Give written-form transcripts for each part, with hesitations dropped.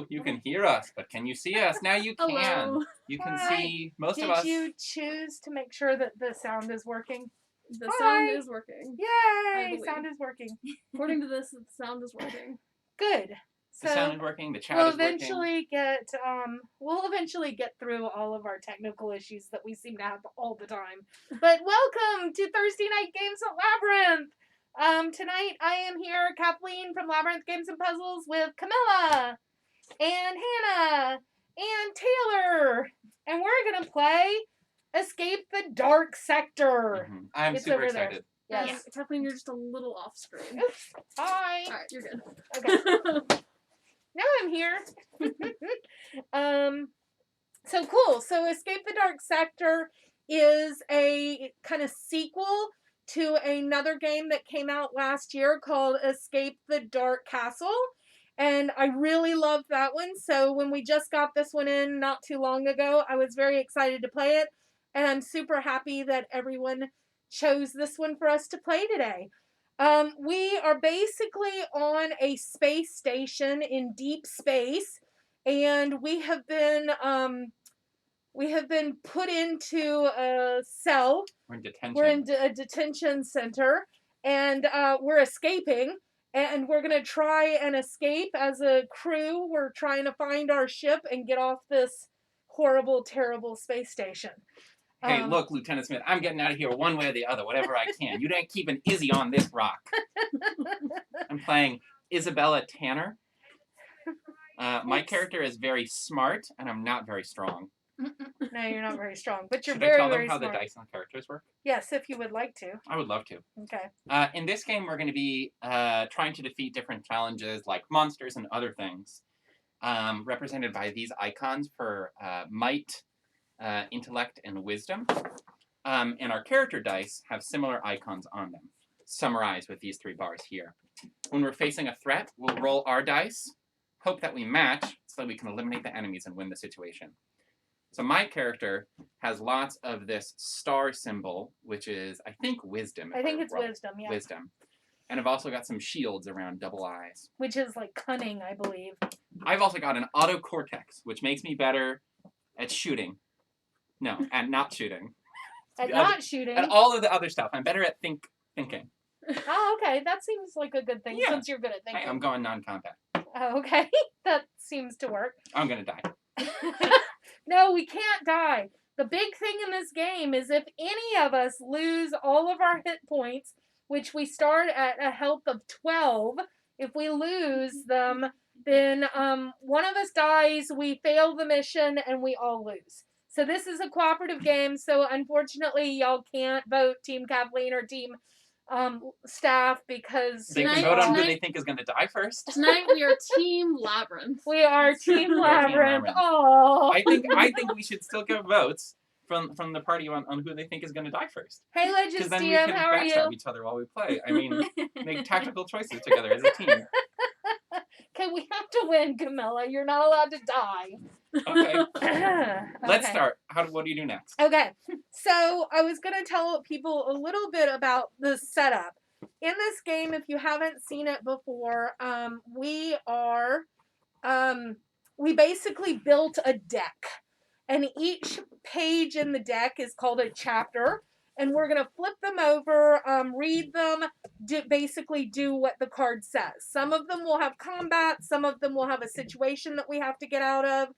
You can hear us, but can you see us? Now you can. Hello. You can Hi. see most of us. Did you choose to make sure that the sound is working? The Hi. sound is working. Yay! believe. Sound is working. According to this, the sound is working. Good. The So sound is working. The chat we'll is working. eventually get through all of our technical issues that we seem to have all the time. But welcome to Thursday Night Games at Labyrinth. Tonight I am here, Kathleen from Labyrinth Games and Puzzles, with Camilla and Hannah and Taylor, and we're gonna play Escape the Dark Sector. Mm-hmm. I'm It's super over there. excited. Yes. Kathleen, you're just a little off screen. Oops. Hi. Alright, you're good. Okay. Now I'm here. So cool. So Escape the Dark Sector is a kind of sequel to another game that came out last year called Escape the Dark Castle. And I really loved that one. So when we just got this one in not too long ago, I was very excited to play it. And I'm super happy that everyone chose this one for us to play today. We are basically on a space station in deep space, and we have been put into a cell. We're in detention. We're in a detention center, and we're escaping. And we're gonna try and escape as a crew. We're trying to find our ship and get off this horrible, terrible space station. Hey, look, Lieutenant Smith, I'm getting out of here one way or the other, whatever I can. You ain't keeping Izzy on this rock. I'm playing Isabella Tanner. My character is very smart, and I'm not very strong. No, you're not very strong, but you're Should very, I tell them very how smart. the dice and characters work? Yes, if you would like to. I would love to. Okay. In this game, we're going to be trying to defeat different challenges like monsters and other things, represented by these icons for might, intellect, and wisdom. And our character dice have similar icons on them, summarized with these three bars here. When we're facing a threat, we'll roll our dice, hope that we match so that we can eliminate the enemies and win the situation. So my character has lots of this star symbol, which is, I think, wisdom. I think it's wisdom, yeah. Wisdom. And I've also got some shields around double eyes. Which is like cunning, I believe. I've also got an autocortex, which makes me better at shooting. No, at not shooting. At not shooting? At all of the other stuff. I'm better at thinking. Oh, okay. That seems like a good thing, Yeah. since you're good at thinking. Hey, I'm going non-combat. Oh, okay. That seems to work. I'm going to die. No, we can't die. The big thing in this game is if any of us lose all of our hit points, which we start at a health of 12, if we lose them, then one of us dies, we fail the mission, and we all lose. So this is a cooperative game, so unfortunately y'all can't vote Team Kathleen or Team staff because... They can vote on who they think is going to die first. Tonight we are Team Labyrinth. We are Team Labyrinth. Oh. I think we should still give votes from the party on who they think is going to die first. Hey, Legis Because then we can how are you? backstab each other while we play. I mean, make tactical choices together as a team. Okay, we have to win, Camilla. You're not allowed to die. Okay. Let's start. What do you do next? Okay. So I was going to tell people a little bit about the setup. In this game, if you haven't seen it before, we basically built a deck. And each page in the deck is called a chapter. And we're going to flip them over, read them, basically do what the card says. Some of them will have combat. Some of them will have a situation that we have to get out of.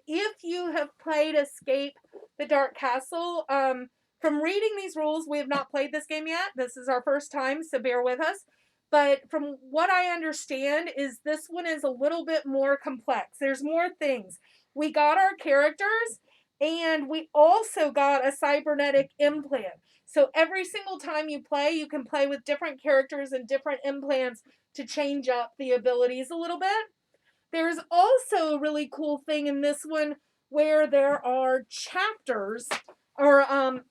If you have played Escape the Dark Castle, from reading these rules, we have not played this game yet. This is our first time, so bear with us. But from what I understand is this one is a little bit more complex. There's more things. We got our characters, and we also got a cybernetic implant. So every single time you play, you can play with different characters and different implants to change up the abilities a little bit. There's also a really cool thing in this one where there are chapters or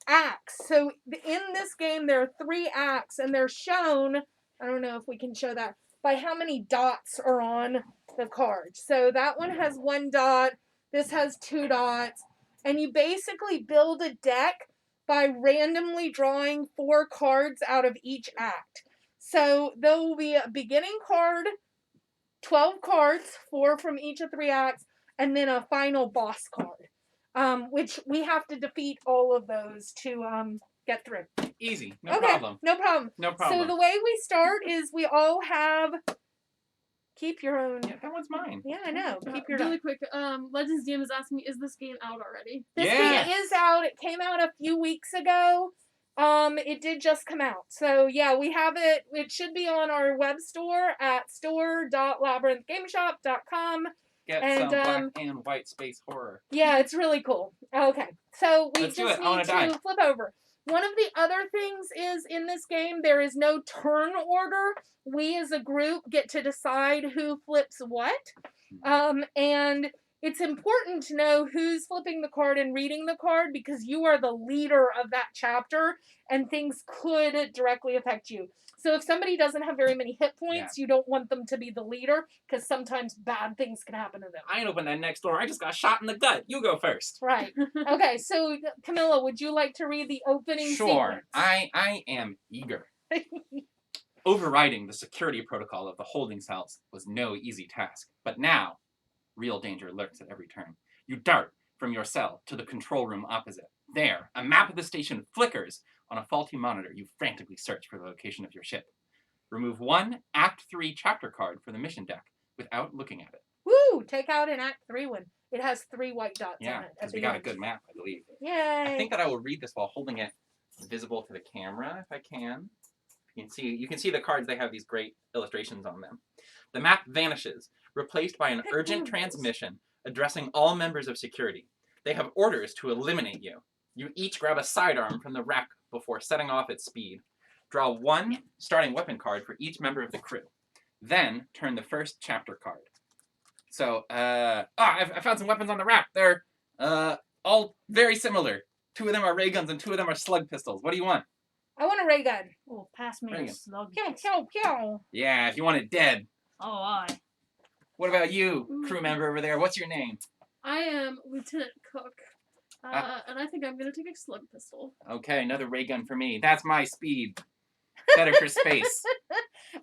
acts. So in this game, there are 3 acts, and they're shown, I don't know if we can show that, by how many dots are on the card. So that one has 1 dot. This has 2 dots. And you basically build a deck by randomly drawing 4 cards out of each act. So there will be a beginning card, 12 cards, 4 from each of 3 acts, and then a final boss card. Which we have to defeat all of those to get through. Easy. No problem. No problem. No problem. So the way we start is we all have keep your own. Yeah, that one's mine. Yeah, I know. Keep your really own. quick. Legends DM is asking me, is this game out already? This Yes. game is out. It came out a few weeks ago. It did just come out. So yeah, we have it. It should be on our web store at store.labyrinthgameshop.com. Get And, some black and white space horror. Yeah, it's really cool. Okay, so we Let's do just it. I wanna need die. to flip over. One of the other things is in this game, there is no turn order. We as a group get to decide who flips what. And it's important to know who's flipping the card and reading the card because you are the leader of that chapter and things could directly affect you. So if somebody doesn't have very many hit points, you don't want them to be the leader because sometimes bad things can happen to them. I ain't open that next door. I just got shot in the gut. You go first. Right. Okay, so Camilla, would you like to read the opening Sure. sequence? I am eager. Overriding the security protocol of the holding cells was no easy task. But now, real danger lurks at every turn. You dart from your cell to the control room opposite. There, a map of the station flickers. On a faulty monitor, you frantically search for the location of your ship. Remove one Act 3 chapter card for the mission deck without looking at it. Woo! Take out an Act 3 one. It has 3 white dots Yeah, on it. because we got a good map, I believe. Yay! I think that I will read this while holding it visible to the camera, if I can. You can see the cards. They have these great illustrations on them. The map vanishes, replaced by an urgent transmission addressing all members of security. They have orders to eliminate you. You each grab a sidearm from the rack before setting off at speed. Draw one starting weapon card for each member of the crew. Then turn the first chapter card. So, I found some weapons on the rack. They're all very similar. 2 of them are ray guns and 2 of them are slug pistols. What do you want? I want a ray gun. Oh, pass me There you a go. slug. Pew, pew, pew. Yeah, if you want it dead. Oh, I. What about you, crew member over there? What's your name? I am Lieutenant Cook. And I think I'm going to take a slug pistol. Okay, another ray gun for me. That's my speed. Better for space.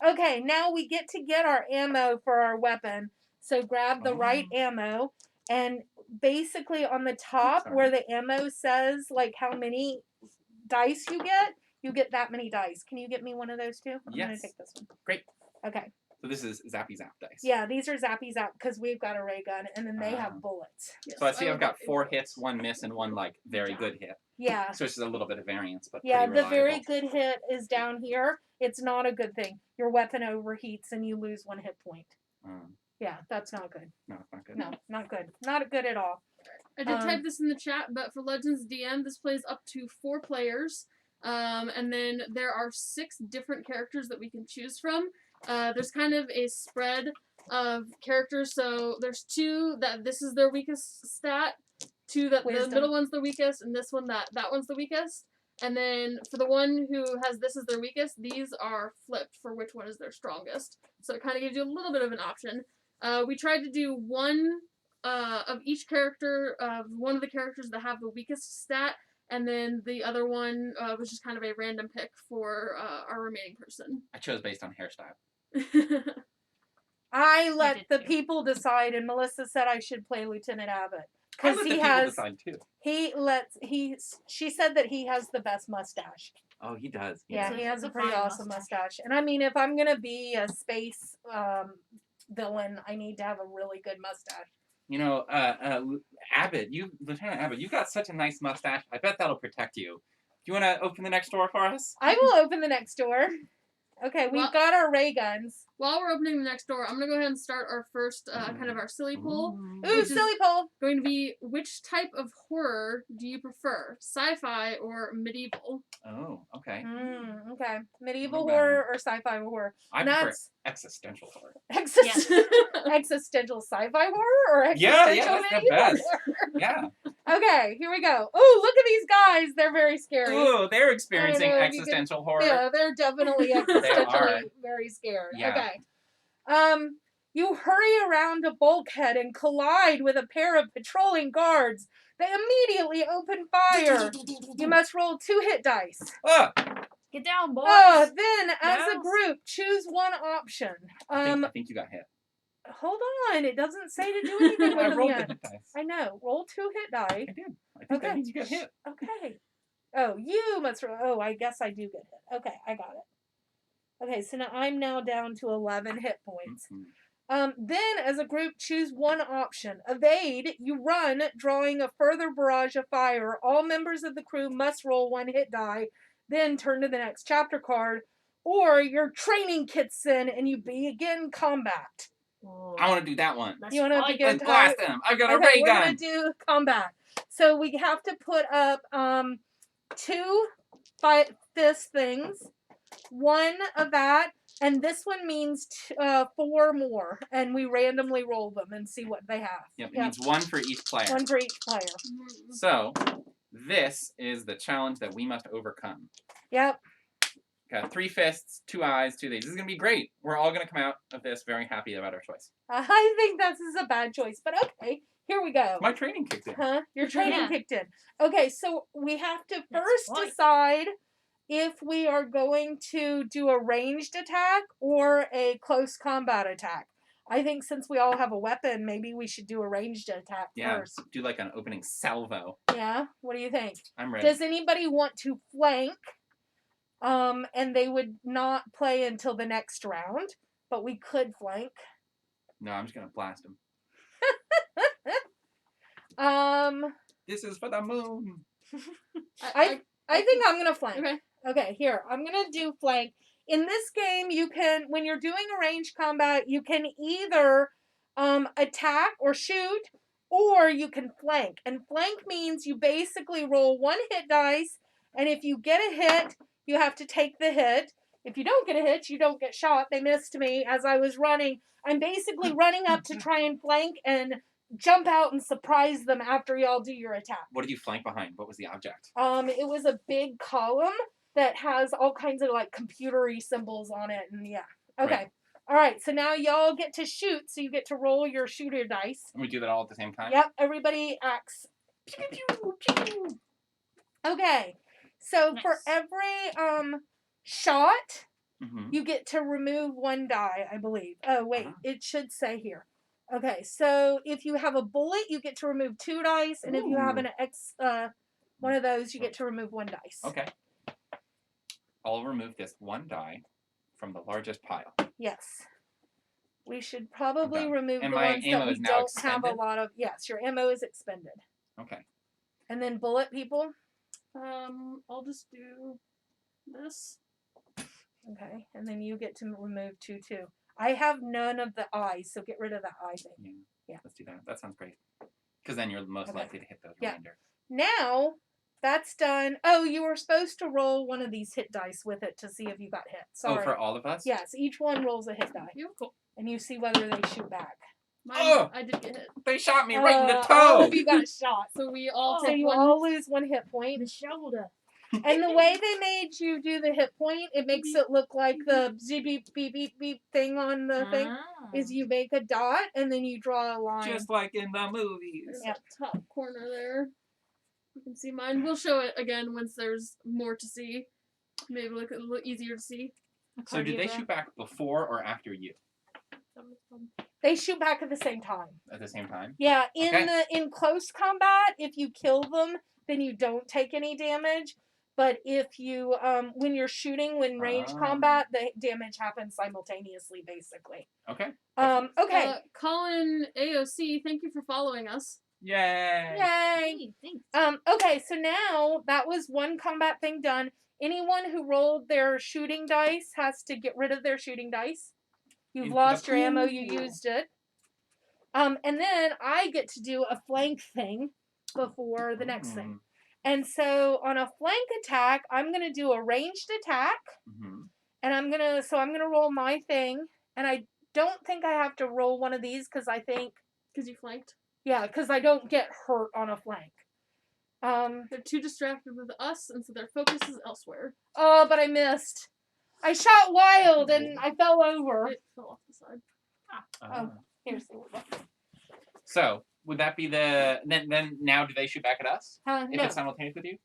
Okay, now we get to get our ammo for our weapon. So grab the right ammo. And basically on the top Sorry. where the ammo says like how many dice you get that many dice. Can you get me one of those too? I'm going Yes. to take this one. Great. Okay. So this is Zappy Zap dice. Yeah, these are Zappy Zap because we've got a ray gun and then they have bullets. Yes, So I see I've would got like a 4 bullet. hits, 1 miss, and 1 like very good hit. Yeah. So it's just a little bit of variance, but Yeah, pretty the very reliable. good hit is down here. It's not a good thing. Your weapon overheats and you lose 1 hit point. Yeah, that's not good. No, it's not good. No, not good. Not good at all. I did type this in the chat, but for Legends DM, this plays up to 4 players. And then there are 6 different characters that we can choose from. There's kind of a spread of characters. So there's 2 that this is their weakest stat, 2 that Wisdom. the middle one's the weakest, and this one that one's the weakest. And then for the one who has this as their weakest, these are flipped for which one is their strongest. So it kind of gives you a little bit of an option. We tried to do one of each character, one of the characters that have the weakest stat, and then the other one was just kind of a random pick for our remaining person. I chose based on hairstyle. I let did the too. people decide, and Melissa said I should play Lieutenant Abbott I because let the he people has. decide too. She said that he has the best mustache. Oh, he does. Yeah, It's he a- has it's a a pretty fine awesome mustache. And I mean, if I'm gonna be a space villain, I need to have a really good mustache. You know, Lieutenant Abbott, you got such a nice mustache. I bet that'll protect you. Do you want to open the next door for us? I will open the next door. Okay, we've Well- got our ray guns. While we're opening the next door, I'm going to go ahead and start our first kind of our silly poll. Ooh, Which is- silly poll. Going to be, which type of horror do you prefer? Sci-fi or medieval? Oh, okay. Okay, medieval What about horror or sci-fi horror? I And prefer that's existential horror. existential sci-fi horror or Yeah, existential yeah, that's the medieval best. horror? Yeah. Okay, here we go. Oh, look at these guys. They're very scary. Ooh, they're experiencing know, if you existential horror. Yeah, they're definitely existentially are. very scared. Yeah. Okay. You hurry around a bulkhead and collide with a pair of patrolling guards. They immediately open fire. You must roll 2 hit dice. Ah, Get down, boys. Then, as a Yes. group, choose one option. I think you got hit. Hold on. It doesn't say to do anything with I them rolled the yet. hit dice. I know. Roll 2 hit die. I did. I think that Okay. means you get hit. Okay. Oh, you must roll. Oh, I guess I do get hit. Okay, I got it. Okay, so now I'm down to 11 hit points. Then, as a group, choose one option. Evade, you run, drawing a further barrage of fire. All members of the crew must roll 1 hit die, then turn to the next chapter card. Or your training kicks in and you begin combat. I want to do that one. You want to begin Let's blast them. I've got a ray we're gun. gonna do combat. So we have to put up 2 fist things, 1 of that, and this one means 4 more, and we randomly roll them and see what they have. Yep, it means 1 for each player. 1 for each player. So, this is the challenge that we must overcome. Yep. Got 3 fists, 2 eyes, 2 these. This is going to be great. We're all going to come out of this very happy about our choice. I think this is a bad choice, but okay. Here we go. My training kicked in. Huh? Your training kicked in. Okay, so we have to first fine. decide if we are going to do a ranged attack or a close combat attack. I think since we all have a weapon, maybe we should do a ranged attack first. Do like an opening salvo. Yeah? What do you think? I'm ready. Does anybody want to flank? And they would not play until the next round, but we could flank. No, I'm just going to blast them. This is for the moon. I think I'm gonna flank. Okay. Okay, here. I'm gonna do flank. In this game, you can, when you're doing a ranged combat, you can either attack or shoot, or you can flank. And flank means you basically roll 1 hit dice, and if you get a hit, you have to take the hit. If you don't get a hit, you don't get shot. They missed me as I was running. I'm basically running up to try and flank and jump out and surprise them after y'all do your attack. What did you flank behind? What was the object? It was a big column that has all kinds of like computery symbols on it, and yeah. Okay. Right. All right. So now y'all get to shoot. So you get to roll your shooter dice. And we do that all at the same time? Yep. Everybody acts. Pew, pew, pew, pew. Okay. So for every shot, you get to remove 1 die, I believe. Oh wait, it should say here. Okay, so if you have a bullet, you get to remove 2 dice, and if you have an one of those, you get to remove 1 dice. Okay. I'll remove this 1 die from the largest pile. Yes. We should probably remove And the my ones ammo that we is now don't have a expended? lot of. Yes, your ammo is expended. Okay. And then bullet people. I'll just do this. Okay, and then you get to remove 2 too. I have none of the eyes, so get rid of that eye thing. Yeah. Let's do that. That sounds great. Because then you're most likely to hit those remainder. Now, that's done. Oh, you were supposed to roll one of these hit dice with it to see if you got hit. Sorry. Oh, for all of us? Yes, each one rolls a hit die. Cool. And you see whether they shoot back. Mine, I did get hit. They shot me right in the I toe! hope you got shot. So we all So take you 1. all lose 1 hit point. The shoulder. And the way they made you do the hit point, it makes it look like the beep beep beep beep thing on the thing. Is you make a dot and then you draw a line. Just like in the movies. That top corner there. You can see mine. We'll show it again once there's more to see. Maybe look a little easier to see. So did they shoot back before or after you? They shoot back at the same time. At the same time? Yeah, Okay. in close combat, if you kill them, then you don't take any damage. But if you when you're shooting, when ranged combat, the damage happens simultaneously, basically. Okay. Okay. Colin AOC, thank you for following us. Yay! Yay! Thanks. Okay, so now that was 1 combat thing done. Anyone who rolled their shooting dice has to get rid of their shooting dice. You've Into lost the your ammo, you pool. used it. And then I get to do a flank thing before the next thing. And so on a flank attack, I'm going to do a ranged attack. And I'm going to roll my thing. And I don't think I have to roll one of these because I think. Because you flanked? Yeah, because I don't get hurt on a flank. They're too distracted with us, and so their focus is elsewhere. Oh, but I missed. I shot wild and I fell over. It fell off the side. Oh, here's the So, would that be the... Then now do they shoot back at us? If no. it's simultaneous with you?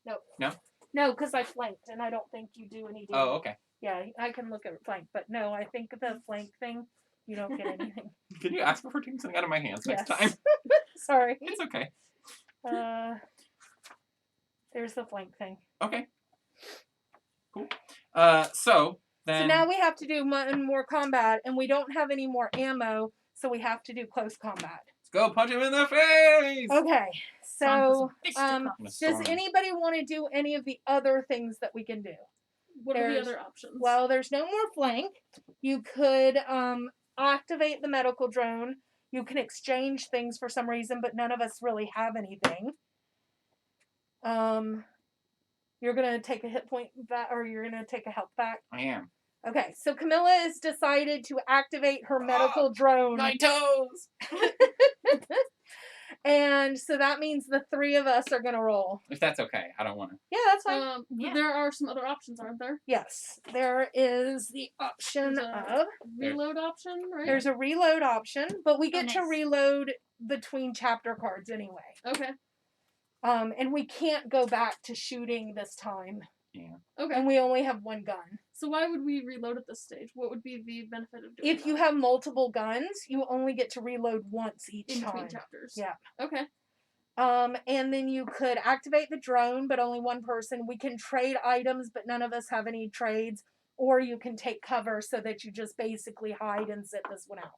No, because I flanked, and I don't think you do any damage. Oh, okay. Yeah, I can look at flank, but no, I think the flank thing You don't get anything. Can you ask before taking something out of my hands next Yes. time? Sorry. It's okay. There's the flank thing. Okay. Cool. So then. So now we have to do more combat, and we don't have any more ammo, so we have to do close combat. Let's go punch him in the face! Okay. Time for So, some fisticuffs. does Storm. anybody want to do any of the other things that we can do? What are the There's- other options? Well, there's no more flank. You could activate the medical drone. You can exchange things for some reason, but none of us really have anything. You're gonna take a hit point back, or you're gonna take a health back. I am. Okay, so Camilla has decided to activate her medical drone. My toes! And so that means the three of us are gonna roll. If that's okay, I don't want to. Yeah, that's fine. Yeah. There are some other options, aren't there? Yes, there is the option There's a of reload option, right? there's a reload option, but we get to nice. reload between chapter cards anyway. Okay. And we can't go back to shooting this time, Yeah. Okay. and we only have one gun. So why would we reload at this stage? What would be the benefit of doing If you that have multiple guns, you only get to reload once each in time. between chapters? Yeah. Okay. And then you could activate the drone, but only one person. We can trade items, but none of us have any trades. Or you can take cover so that you just basically hide and sit this one out.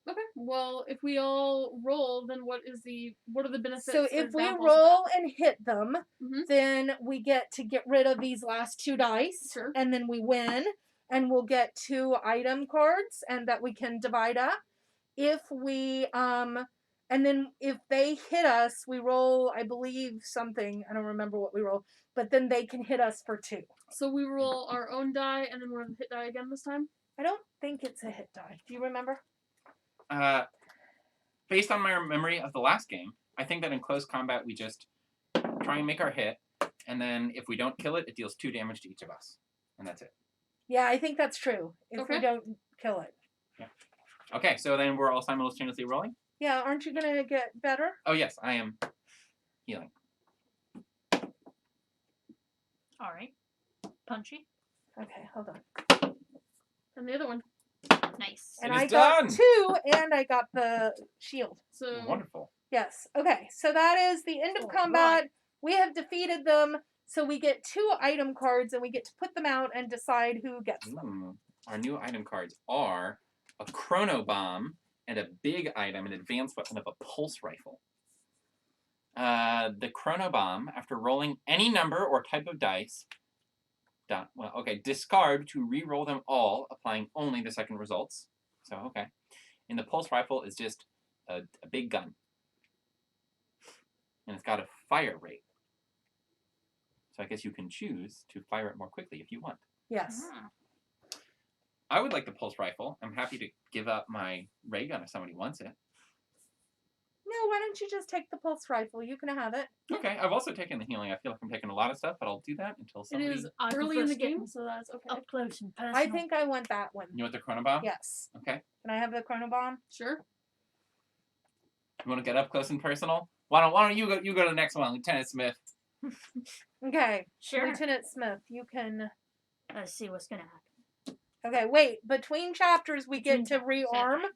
Okay. Well, if we all roll, then what are the benefits? So or if we examples of roll and hit them, that? Mhm. then we get to get rid of these last two dice. Sure. And then we win. And we'll get 2 item cards and that we can divide up. If we and then if they hit us, we roll, I believe, something. I don't remember what we roll. But then they can hit us for 2. So we roll our own die, and then we're gonna hit die again this time. I don't think it's a hit die. Do you remember? Based on my memory of the last game, I think that in close combat we just try and make our hit, and then if we don't kill it, it deals 2 damage to each of us, and that's it. Yeah, I think that's true. If we Okay. don't kill it. Okay, so then we're all simultaneously rolling. Yeah, aren't you gonna get better? Oh yes, I am healing. All right. Punchy. Okay, hold on. And the other one. Nice. And It is I got done! 2, and I got the shield. So Wonderful. Yes. Okay, so that is the end of combat. We have defeated them, so we get 2 item cards, and we get to put them out and decide who gets them. Our new item cards are a chrono bomb and a big item, an advanced weapon of a pulse rifle. The chrono bomb, after rolling any number or type of dice, discard to re-roll them all, applying only the second results. So, okay. And the pulse rifle is just a big gun. And it's got a fire rate. So I guess you can choose to fire it more quickly if you want. Yes. Ah. I would like the pulse rifle. I'm happy to give up my ray gun if somebody wants it. No, why don't you just take the pulse rifle? You can have it. Okay, I've also taken the healing. I feel like I'm taking a lot of stuff, but I'll do that until it somebody... is I early prefer in the skipping game, so that's okay. Up close and personal. I think I want that one. You want the chrono bomb? Yes. Okay. Can I have the chrono bomb? Sure. You want to get up close and personal? Why don't you go to the next one, Lieutenant Smith? Okay. Sure. Lieutenant Smith, you can. Let's see what's gonna happen. Okay, wait. Between chapters, we get to Between chapters,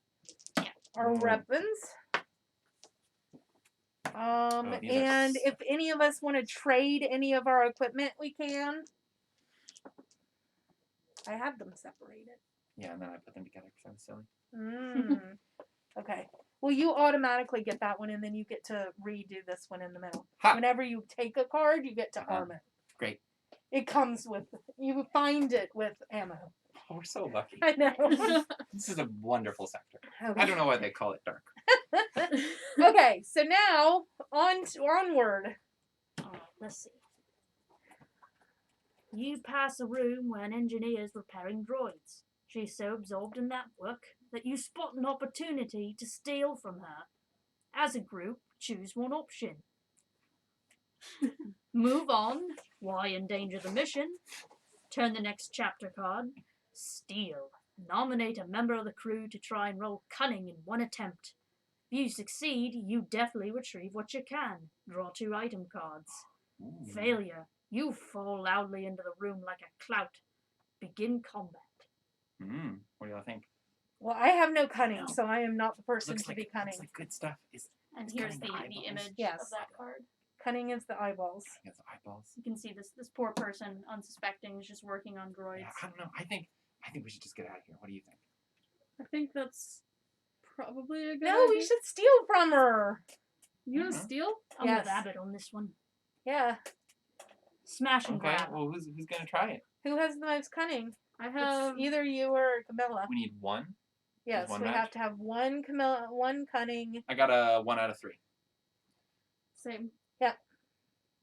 rearm Yeah. our Oh. weapons. these are And if any of us want to trade any of our equipment, we can. I have them separated. Yeah, and then I put them together because I was silly. Okay. Well, you automatically get that one, and then you get to redo this one in the middle. Ha! Whenever you take a card, you get to Uh-huh. arm it. Great. It comes with, you find it with ammo. Oh, we're so lucky. I know. This is a wonderful sector. Okay. I don't know why they call it dark. Okay, so now onward. Alright, let's see. You pass a room where an engineer is repairing droids. She's so absorbed in that work that you spot an opportunity to steal from her. As a group, choose one option. Move on. Why endanger the mission? Turn the next chapter card. Steal. Nominate a member of the crew to try and roll cunning in one attempt. If you succeed, you definitely retrieve what you can. Draw 2 item cards. Ooh. Failure. You fall loudly into the room like a clout. Begin combat. What do y'all think? Well, I have no cunning, No. so I am not the person Looks to like be cunning. looks like good stuff. Is And It's here's cutting the, the the eyeballs. image Yes. of that card. Cunning is the eyeballs. it's eyeballs? You can see this poor person, unsuspecting, is just working on droids. Yeah, I don't know. I think we should just get out of here. What do you think? I think that's probably a good No, idea. we should steal from her. You gonna Mhm. steal? I'm Yes. with Abbott on this one. Yeah. Smash and Okay. grab. Well, who's gonna try it? Who has the most cunning? I have. It's either you or Camilla. We need one. Yes, one we match? have to have one Camilla, one cunning. I got a 1 out of 3. Same.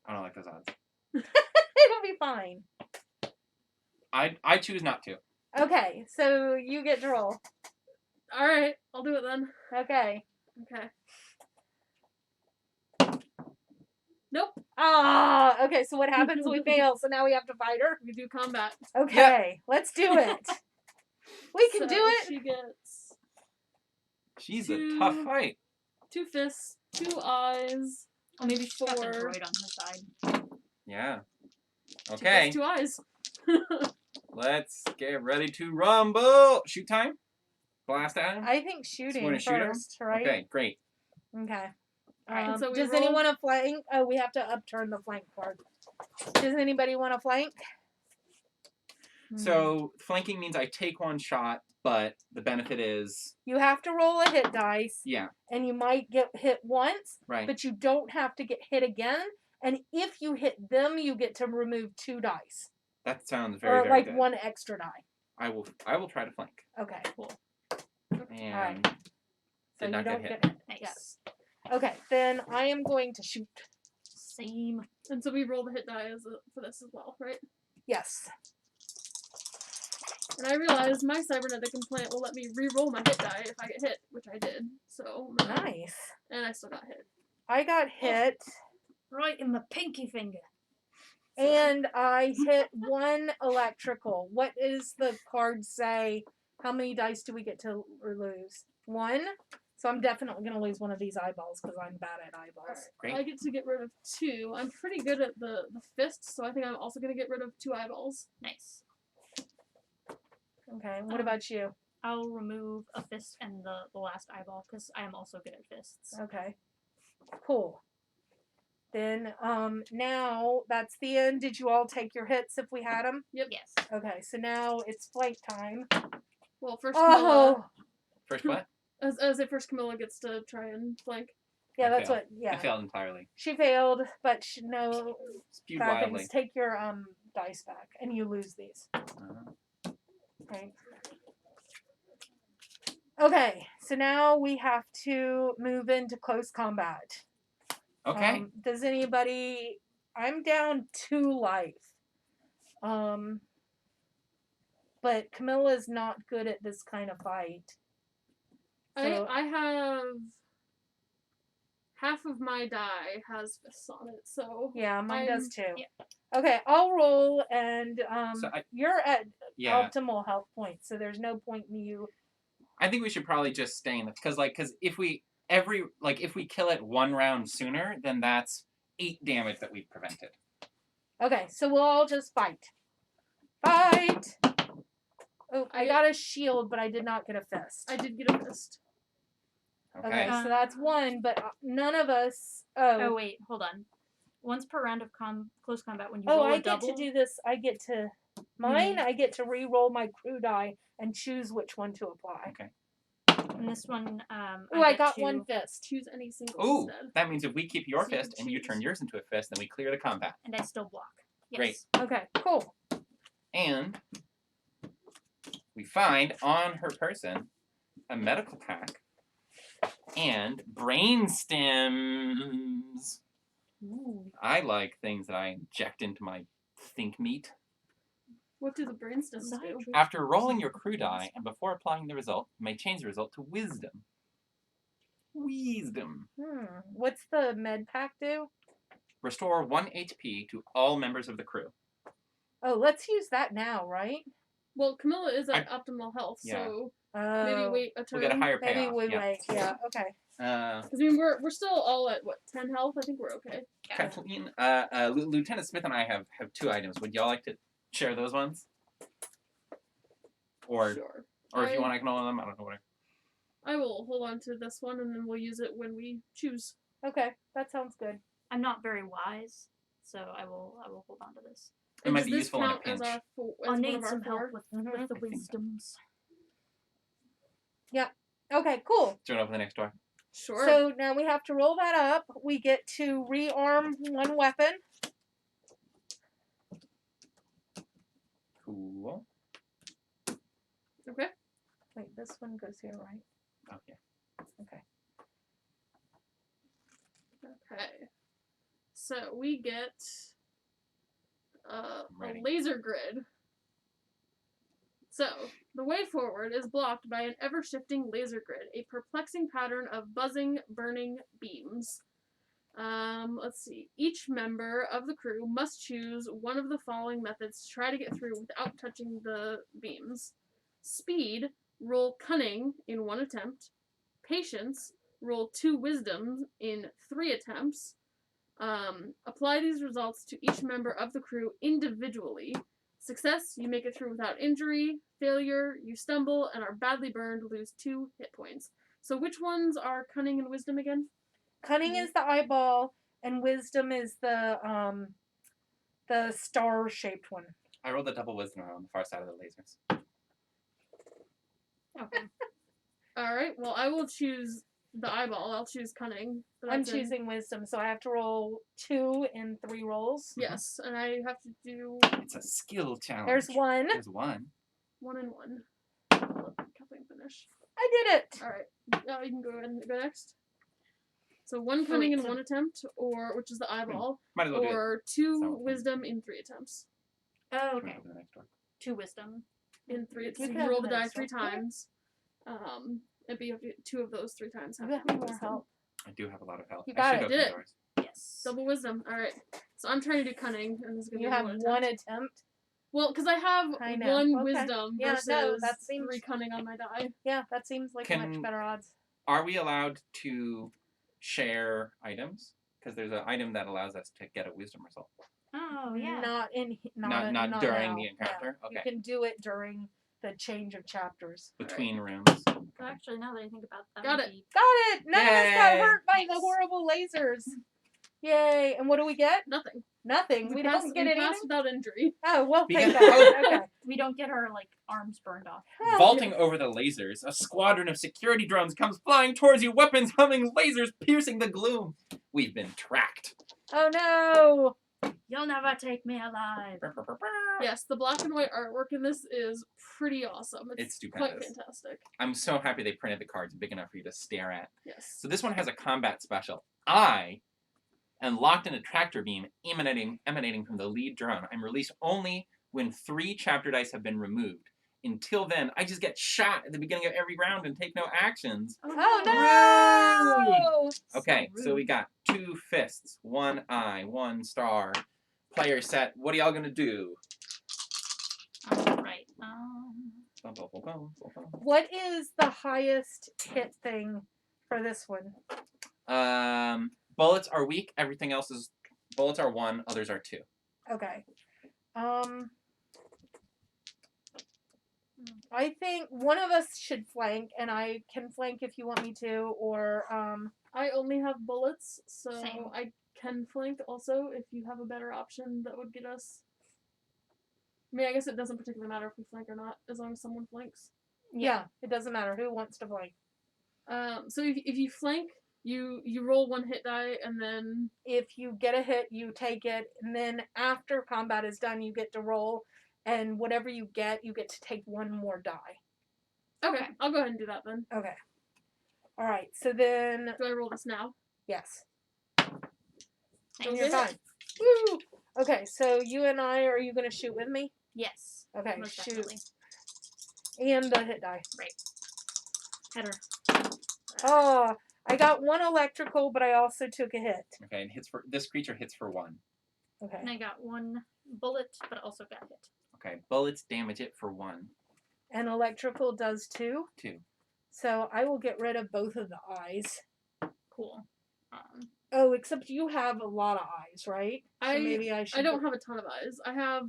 I don't like those odds. It'll be fine. I choose not to. Okay, so you get to roll. All right, I'll do it then. Okay. Okay. Nope. Ah, okay, so what happens? We fail, so now we have to fight her. We do combat. Okay, let's do it. We can So do it. She gets She's Two. a tough fight. 2 fists, 2 eyes. Oh, maybe she's got the 4. droid on her side. Yeah. She Okay. gets 2 eyes. Let's get ready to rumble. Shoot time. Blast at him. I think shooting wanna shoot her? first, right? Okay. Great. Okay. Alright, so we does roll- anyone want to flank? Oh, we have to upturn the flank card. Does anybody want to flank? So flanking means I take 1 shot, but the benefit is You have to roll a hit dice, yeah. and you might get hit once, Right. but you don't have to get hit again. And if you hit them, you get to remove 2 dice, That sounds very or very like good. 1 extra die. I will try to flank. Okay, cool. And So did you not don't get hit. get hit. Nice. Yes. Okay, then I am going to shoot. Same. And so we roll the hit die for this as well, right? Yes. And I realized my cybernetic implant will let me re-roll my hit die if I get hit, which I did. So Nice. And I still got hit. I got hit, Right in my pinky finger. and I hit 1 electrical. What does the card say? How many dice do we get to lose? 1? So I'm definitely going to lose one of these eyeballs because I'm bad at eyeballs. Great. I get to get rid of 2. I'm pretty good at the fists, so I think I'm also going to get rid of 2 eyeballs. Nice. Okay, what about you? I'll remove a fist and the last eyeball because I am also good at fists. Okay. Cool. Then, now that's the end. Did you all take your hits if we had them? Yep. Yes. Okay, so now it's flank time. Well, first Camilla, Oh, First what? as if first Camilla gets to try and flank. yeah, I that's failed. what, yeah. I failed entirely. She failed, but no Spewed bad wildly. things. Take your dice back, and you lose these. Right. Okay, so now we have to move into close combat. Okay. Does anybody? I'm down 2 life. But Camilla's not good at this kind of fight. So- I have half of my die has fists on it, so Yeah, mine does too. yeah. Okay, I'll roll, and So you're at yeah. optimal health points, so there's no point in you. I think we should probably just stay in the because if we if we kill it 1 round sooner, then that's 8 damage that we've prevented. Okay, so we'll all just fight. Fight! Oh, I I- got a shield, but I did not get a fist. I did get a fist. Okay. Okay, so that's 1, but none of us. Oh wait, hold on. Once per round of close combat, when you Oh, roll I a double, get to do this. I get to mine. I get to re-roll my crew die and choose which one to apply. Okay. and this one, Oh, I get got to- 1 fist. Choose any single Ooh, instead. that means if we keep your So you fist can and you choose. turn yours into a fist, then we clear the combat. and I still block. Yes. Great. Okay, cool. And we find on her person a medical pack and brain stems. Ooh. I like things that I inject into my think meat. What do the brainstems do? After rolling your crew die and before applying the result, you may change the result to wisdom. Wisdom. What's the med pack do? Restore 1 HP to all members of the crew. Oh, let's use that now, right? Well, Camilla is at optimal health, Yeah. so Oh, maybe wait a turn. We'll get a higher Maybe payoff. we yeah. wait. Yeah. Okay. Because I mean, we're still all at what 10 health. I think we're okay. Kathleen, Lieutenant Smith and I have 2 items. Would y'all like to share those ones? Or Sure. Or if you want, I can hold them. I don't know what. I will hold on to this one, and then we'll use it when we choose. Okay, that sounds good. I'm not very wise, so I will hold on to this. It And might does be this useful in a count pinch. as our I'll one need of our some help 4? with Mhm. the I think so. wisdoms. Okay, cool. Do you want to open the next door? Sure. So now we have to roll that up. We get to rearm one weapon. Cool. Okay. Wait, this one goes here, right? Oh, yeah. Okay. Okay. So we get a ready. laser grid. So the way forward is blocked by an ever-shifting laser grid, a perplexing pattern of buzzing, burning beams. Let's see. Each member of the crew must choose one of the following methods to try to get through without touching the beams. Speed, roll cunning in 1 attempt. Patience, roll 2 wisdom in 3 attempts. Apply these results to each member of the crew individually. Success, you make it through without injury. Failure, you stumble and are badly burned, lose 2 hit points. So which ones are cunning and wisdom again? Cunning is the eyeball, and wisdom is the star-shaped one. I rolled a double wisdom on the far side of the lasers. Okay. Alright, well I will choose the eyeball. I'll choose cunning. but I'm that's in- choosing wisdom, so I have to roll 2 in 3 rolls. Yes, and I have to do It's a skill challenge. There's 1. There's 1. 1 and 1. Let Kathleen finish. I did it. Alright, now you can go ahead and go next. So 1 cunning in 1 attempt, or which is the eyeball, Might as well do it. or 2 Sounds fun. wisdom in 3 attempts. Oh, Do you okay. wanna open the next door? 2 wisdom. In 3, so You you can roll the open it die 3 yourself. times. And you have to get 2 of those 3 times. You have got to be more wisdom. help. I do have a lot of health. You I got should it. open Did it. doors. Yes. Double wisdom. Alright. So I'm trying to do cunning, and this is going to You be have 1 1 attempt. attempt. Well, because I have I know. 1 Okay. wisdom Yeah, versus no, that seems- 3 cunning on my die. Yeah, that seems like Can- much better odds. Are we allowed to share items? Because there's an item that allows us to get a wisdom result. Oh, yeah. Not Not during now. the encounter? Yeah. Okay. You can do it during the change of chapters. Between rooms. Well, actually, now that I think about that, Got might it. be- Got it! None of us got Yay! hurt by the Nice. horrible lasers. Yay! And what do we get? Nothing. Nothing. We passed, don't get we anything. passed without injury. Oh well, Because- thank God. Okay. We don't get our arms burned off. Well, Vaulting over the lasers, a squadron of security drones comes flying towards you, weapons humming, lasers piercing the gloom. We've been tracked. Oh no! You'll never take me alive. Yes, the black and white artwork in this is pretty awesome. It's quite stupendous. fantastic. I'm so happy they printed the cards big enough for you to stare at. Yes. So this one has a combat special. I am locked in a tractor beam emanating from the lead drone. I'm released only when 3 chapter dice have been removed. Until then, I just get shot at the beginning of every round and take no actions. Oh no! Okay, So so we rude. got 2 fists, 1 eye, 1 star. Player set. What are y'all gonna do? Alright. Bum, bum, bum, bum, bum, bum. What is the highest hit thing for this one? Bullets are weak. Everything else is bullets are 1. Others are 2. Okay. I think one of us should flank, and I can flank if you want me to, or I only have bullets, so Same. I can flank also if you have a better option that would get us. I mean, I guess it doesn't particularly matter if we flank or not, as long as someone flanks. yeah, it doesn't matter who wants to flank. So if you flank, you roll 1 hit die, and then If you get a hit, you take it, and then after combat is done, you get to roll, and whatever you get to take 1 more die. okay, I'll go ahead and do that then. Okay. All right. So then, Do I roll this now? yes, Don't you're get fine. hit. Woo! Okay. So you and I, are you gonna shoot with me? Yes. Okay. Most Shoot. definitely. And the hit die. Header. Oh, I got 1 electrical, but I also took a hit. Okay, and this creature hits for 1. Okay. And I got 1 bullet, but also got hit. Okay, bullets damage it for 1. And electrical does 2. 2. So I will get rid of both of the eyes. Cool. Oh, except you have a lot of eyes, right? So maybe I should. I don't have a ton of eyes. I have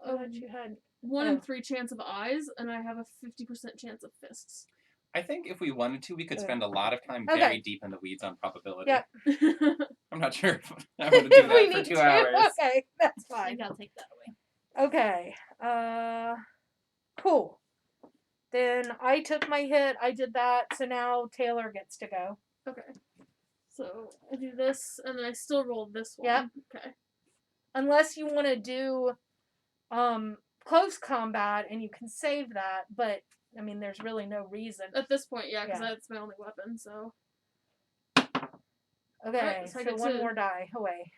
Oh, that you had. 1 Oh. in 3 chance of eyes, and I have a 50% chance of fists. I think if we wanted to, we could Okay. spend a lot of time Okay. very deep in the weeds on probability. Yep. I'm not sure if I want to do If we that for need 2 to. hours. Okay, that's I fine. think I'll take that away. Okay. Cool. Then I took my hit. I did that. So now Taylor gets to go. Okay. So I do this, and then I still roll this one. Yep. Okay. Unless you want to do close combat and you can save that, but I mean there's really no reason. At this point, yeah, because Yeah. that's my only weapon. So Okay, Alright, so I so get one to- more die away.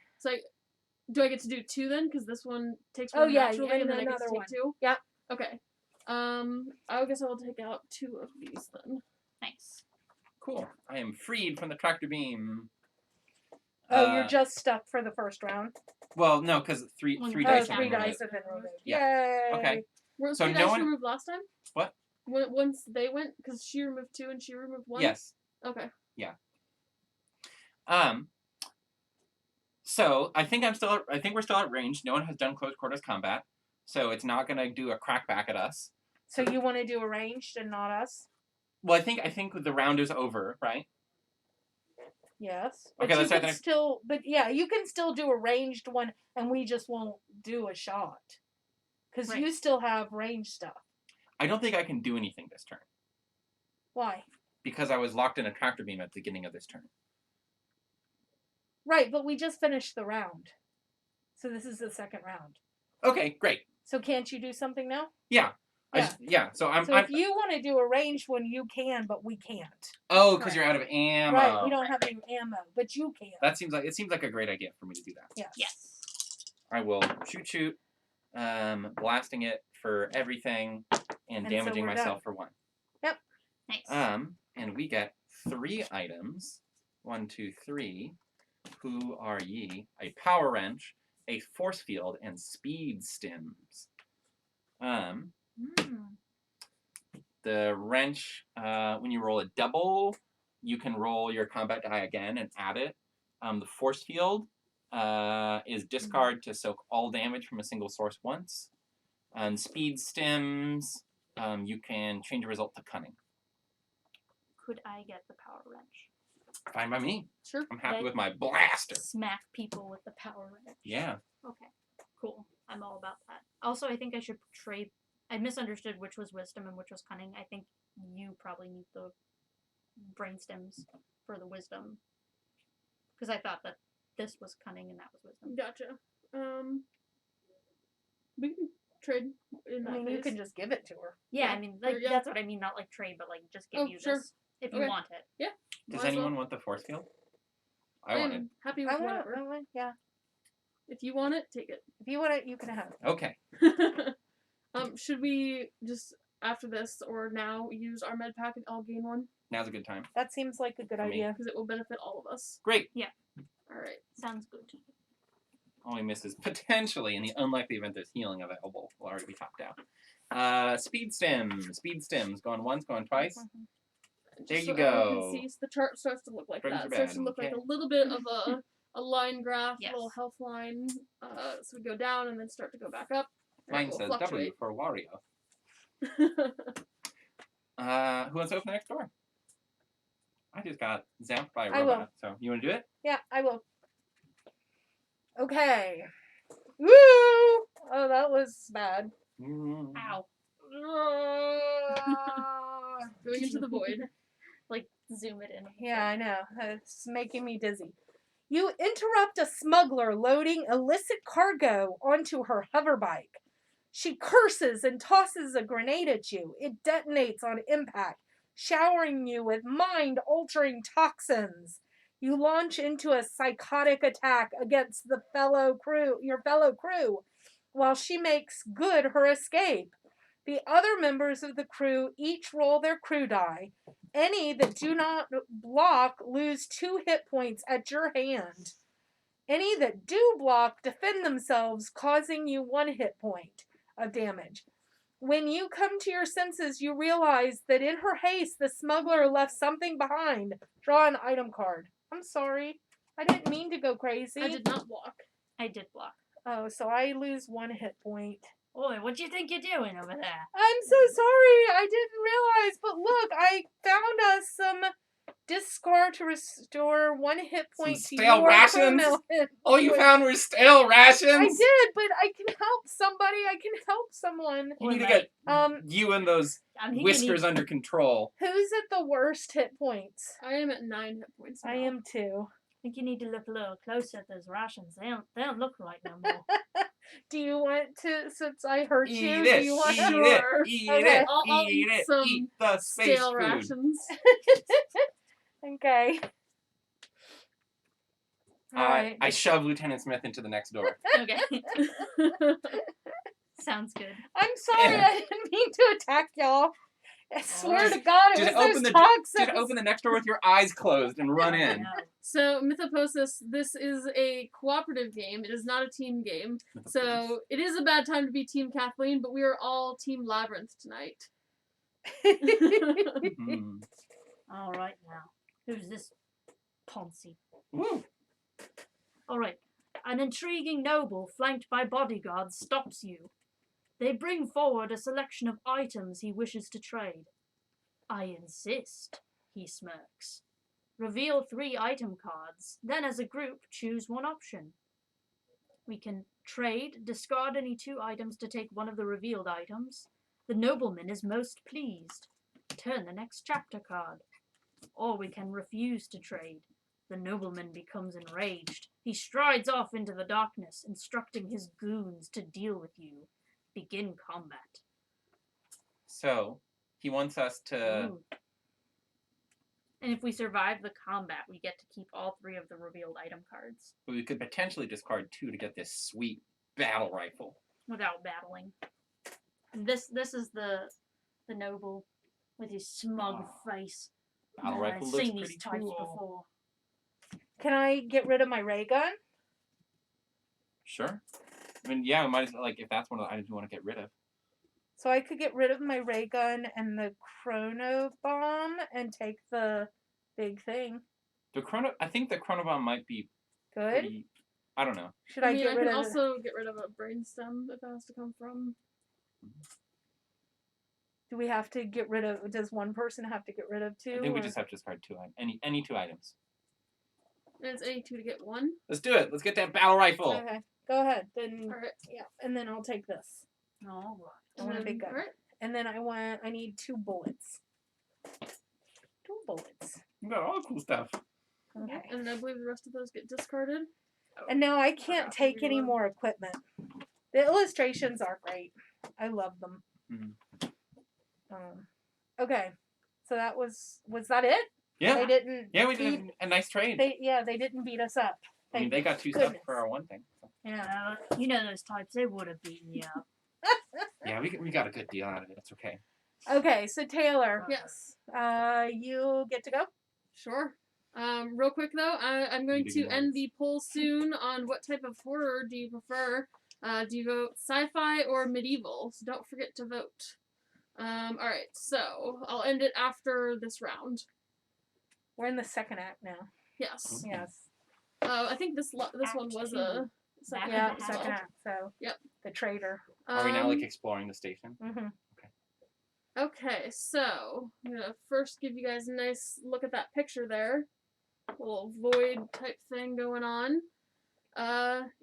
do I get to do 2 then? Because this one takes Oh, one yeah, naturally, and and then I get to another take one. 2. Yep. Okay. I guess I will take out 2 of these then. Nice. Cool. I am freed from the tractor beam. Oh, you're just stuck for the first round. Well, no, because three One three die dice Oh, have three been dice removed. have been removed. Yeah. Yay! Okay. Were So 3 no dice one- removed last time? What? Once they went, because she removed 2 and she removed 1? Yes. Okay. So I think we're still at range. No one has done close quarters combat, so it's not gonna do a crackback at us. So you want to do arranged and not us? Well, I think the round is over, right? Yes. Okay, But let's you start can the next- still, but yeah, you can still do a ranged one, and we just won't do a shot. Because Right. you still have range stuff. I don't think I can do anything this turn Why? because I was locked in a tractor beam at the beginning of this turn. Right, but we just finished the round. So this is the second round. Okay, great. So can't you do something now? Yeah. Yeah. So I'm. So if you want to do a ranged one, you can, but we can't. Oh, because you're out of ammo. Right, we don't have any ammo, but you can. That seems like a great idea for me to do that. Yes. Yes. I will shoot, blasting it for everything and And so damaging we're myself done. for 1. Nice. And we get 3 items. 1, 2, 3. Who are ye? A power wrench, a force field, and speed stims. The wrench, when you roll a double, you can roll your combat die again and add it. The force field is discard to soak all damage from a single source once. And speed stims, you can change a result to cunning. Could I get the power wrench? Fine by me. Sure. I'm happy Right. with my blaster. Smack people with the power wrench. Yeah. Okay. Cool. I'm all about that. Also, I think I should trade. I misunderstood which was wisdom and which was cunning. I think you probably need the brain stems for the wisdom. Because I thought that this was cunning and that was wisdom. Gotcha. We can trade in that I mean, case. you can just give it to her. Yeah, Yeah. I mean, like, Yeah. that's what I mean. Not like trade, but like just give Oh, you sure. this if you Okay. want it. Does Might as well. anyone want the force field? I I want it. am happy with whatever. Yeah. If you want it, take it. If you want it, you can have it. Okay. Should we just after this or now use our med pack and I'll gain 1? Now's a good time. That seems like a good For me. idea. Because it will benefit all of us. Great. Alright. Sounds good. Only misses potentially in the unlikely event there's healing available. Will already be topped out. Speed stims. Going once, going twice. There Just you so everyone go. can see, so the chart starts to look like Brings that. you It starts bad, to look like okay. a little bit of a line graph, Yes. a little health line. So we go down and then start to go back up. and it Mine will says fluctuate. W for Wario. Who wants to open the next door? I just got zapped by a I will. robot. So you want to do it? Yeah, I will. Okay. Woo! Oh, that was bad. Mm. Ow. Going into the void. Like, zoom it in. Yeah, I know. It's making me dizzy. You interrupt a smuggler loading illicit cargo onto her hover bike. She curses and tosses a grenade at you. It detonates on impact, showering you with mind-altering toxins. You launch into a psychotic attack against your fellow crew, while she makes good her escape. The other members of the crew each roll their crew die. Any that do not block lose 2 hit points at your hand. Any that do block defend themselves, causing you 1 hit point of damage. When you come to your senses, you realize that in her haste, the smuggler left something behind. Draw an item card. I'm sorry. I didn't mean to go crazy. I did not block. I did block. Oh, so I lose 1 hit point. Oi, what do you think you're doing over there? I'm so sorry. I didn't realize. But look, I found us some discard to restore 1 hit point to stale your rations? chrono hit All you point. found were stale rations? I did, but I can help somebody. I can help someone. You need to Mate, get you and those I think whiskers under control. Who's at the worst hit points? I am at 9 hit points. I now. am too. I think you need to look a little closer at those rations. They don't look right no more. Do you want to, since I hurt you, Eat do it, you want eat to? it, Sure. eat Okay. it, I'll eat eat it, some eat the space Stale food. rations. Okay. Alright. I shove Lieutenant Smith into the next door. Okay. Sounds good. I'm sorry, Yeah. I didn't mean to attack y'all. I swear Just- to God, it just was open those the- toxins. Just open the next door with your eyes closed and run in. No. So, Mythoposis, this is a cooperative game. It is not a team game. So, it is a bad time to be Team Kathleen, but we are all Team Labyrinth tonight. Mhm. All right now. Who's this Poncy? Woo. All right. An intriguing noble flanked by bodyguards stops you. They bring forward a selection of items he wishes to trade. I insist, he smirks. Reveal 3 item cards, then as a group choose one option. We can trade, discard any 2 items to take one of the revealed items. The nobleman is most pleased. Turn the next chapter card. Or we can refuse to trade. The nobleman becomes enraged. He strides off into the darkness, instructing his goons to deal with you. Begin combat. So, he wants us to... Ooh. And if we survive the combat, we get to keep all 3 of the revealed item cards We could potentially discard 2 to get this sweet battle rifle. without battling. And this is the noble with his smug face. Battle I've rifle looks seen pretty these types cool. before. Can I get rid of my ray gun? Sure. I mean, yeah, we might as well, like, if that's one of the items you want to get rid of. So I could get rid of my ray gun and the chrono bomb and take the big thing. I think the chronobomb might be Good. pretty... I don't know. Should I mean, get I rid can of also get rid of a brainstem if that has to come from. Do we have to get rid of? Does one person have to get rid of 2? I think we or- just have to discard 2 items. Any 2 items. And it's any 2 to get 1. Let's do it. Let's get that battle rifle. Okay, go ahead. Then Alright. yeah, and then I'll take this. All I want a big gun. Alright. And then I need 2 bullets. 2 bullets. You got all the cool stuff. Okay. And I believe the rest of those get discarded. And now I can't Forgot to take any reload. more equipment. The illustrations are great. I love them. Mhm. Okay. So that was that it? Yeah. They didn't. Yeah, we beat, did a nice trade. They didn't beat us up. I mean, Thank they got 2 stuff goodness. for our one thing. So. Yeah. You know those types, they would have beaten you up. Yeah, we got a good deal out of it. It's okay. Okay, so Taylor, Yes. you get to go. Sure. Real quick though, I'm going Big to noise. end the poll soon on what type of horror do you prefer. Do you vote sci-fi or medieval? So don't forget to vote. Alright, so I'll end it after this round. We're in the second act now. Yes. Okay. Yes. I think this one Act was two. a second Yeah, act as well. second act. So. Yep. The traitor. Are we now like exploring the station? Mm-hmm. Okay, so I'm gonna first give you guys a nice look at that picture there. A little void type thing going on.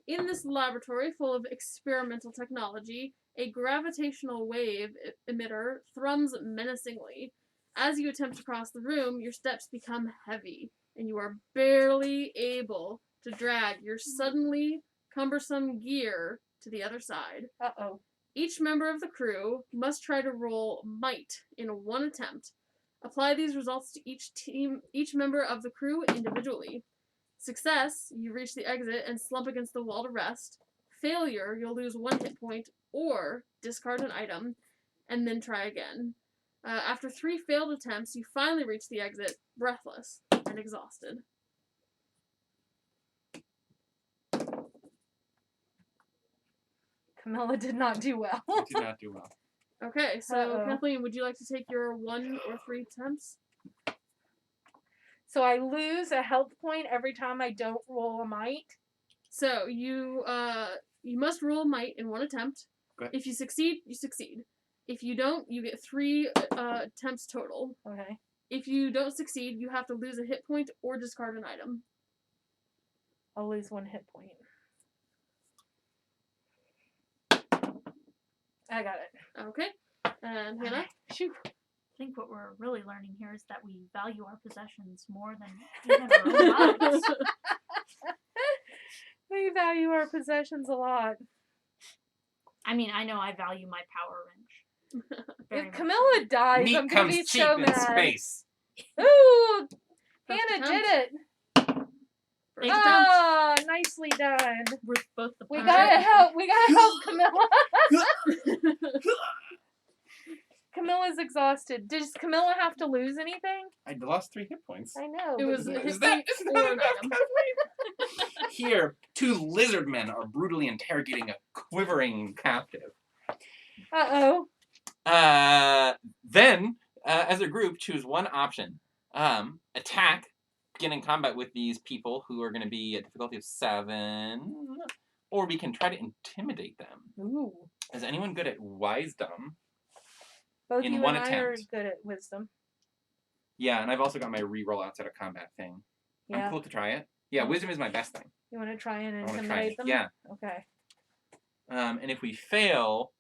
In this laboratory full of experimental technology, a gravitational wave emitter thrums menacingly. As you attempt to cross the room, your steps become heavy, and you are barely able to drag your suddenly cumbersome gear to the other side. Uh-oh. Each member of the crew must try to roll might in one attempt. Apply these results to each member of the crew individually. Success, you reach the exit and slump against the wall to rest. Failure, you'll lose 1 hit point or discard an item, and then try again. After 3 failed attempts, you finally reach the exit, breathless and exhausted. Camilla did not do well. We did not do well. Okay, so Uh-oh. Kathleen, would you like to take your 1 or 3 attempts? So I lose a health point every time I don't roll a might. So you must roll might in 1 attempt. Go ahead. If you succeed, you succeed. If you don't, you get 3 attempts total. Okay. If you don't succeed, you have to lose a hit point or discard an item. I'll lose 1 hit point. I got it. Okay. And Hannah? Shoot. I think what we're really learning here is that we value our possessions more than even our own lives. We value our possessions a lot. I mean, I know I value my power wrench. Very If much Camilla dies, Meat I'm gonna comes be cheap so in mad. space. Ooh! First Hannah attempt. did it! First Thank attempt. Oh, nicely done. so. We're both the We power gotta wrench. help. We gotta help Camilla. Camilla's exhausted. Does Camilla have to lose anything? I lost 3 hit points. I know. It but was you- a hit Is that point or an enough, item. Kathleen? Here, 2 lizard men are brutally interrogating a quivering captive. Uh-oh. Then, as a group, choose one option. Attack, begin in combat with these people who are going to be a difficulty of 7, or we can try to intimidate them. Ooh. Is anyone good at wisdom? Both In you one and I are attempt. good at wisdom. Yeah, and I've also got my reroll outside of combat thing. Yeah. I'm cool to try it. Yeah, wisdom is my best thing. You want to try and I want to try intimidate it. them? Yeah. Okay. And if we fail,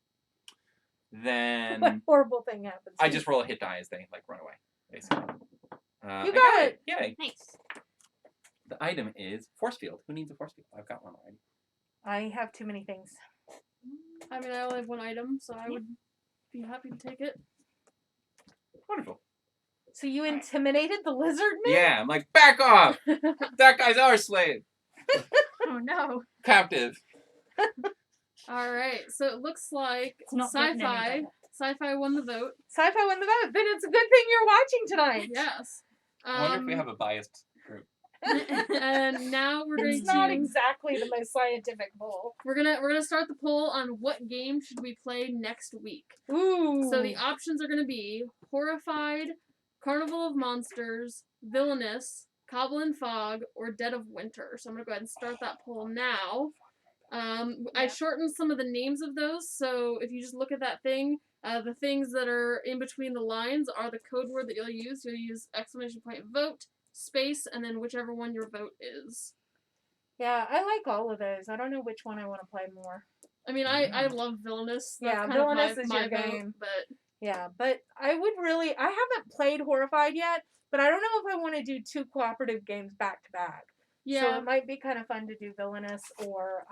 then What horrible thing happens? I to just you? roll a hit die as they run away, basically. You I got it! Yay! Nice. The item is force field. Who needs a force field? I've got one already. I have too many things. I mean, I only have 1 item, so I would be happy to take it. Wonderful. So you intimidated the lizard man? Yeah, I'm like, back off! That guy's our slave. Oh no. Captive. All right, so it looks like It's not getting any sci-fi. better. Sci-fi won the vote. Sci-fi won the vote. Then it's a good thing you're watching tonight. Yes. I wonder if we have a biased group. And now we're going It's not to exactly the most scientific poll. we're gonna start the poll on what game should we play next week. Ooh. So the options are gonna be Horrified, Carnival of Monsters, Villainous, Cobble and Fog, or Dead of Winter. So I'm gonna go ahead and start that poll now. I shortened some of the names of those, so if you just look at that thing, the things that are in between the lines are the code word that you'll use. You'll use !vote, space, and then whichever one your vote is. Yeah, I like all of those. I don't know which one I want to play more. I mean, I love Villainous. That's Yeah, kind Villainous of my, is my your vote, game. but Yeah, but I haven't played Horrified yet, but I don't know if I want to do 2 cooperative games back to back. yeah. So it might be kind of fun to do Villainous or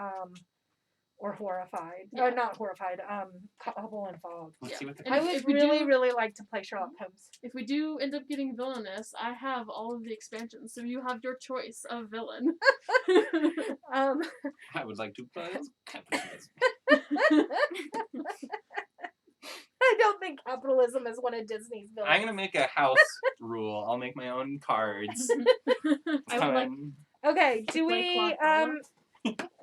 Horrified. Yeah. Or not Horrified, Cobble and Fog. Let's Yeah. see what the And I if would we really, do- really like to play Sherlock Holmes. If we do end up getting Villainous, I have all of the expansions, so you have your choice of villain. Um, I would like to play as capitalism. I don't think capitalism is one of Disney's villains. I'm gonna make a house rule. I'll make my own cards. I would like Okay, do play we Claude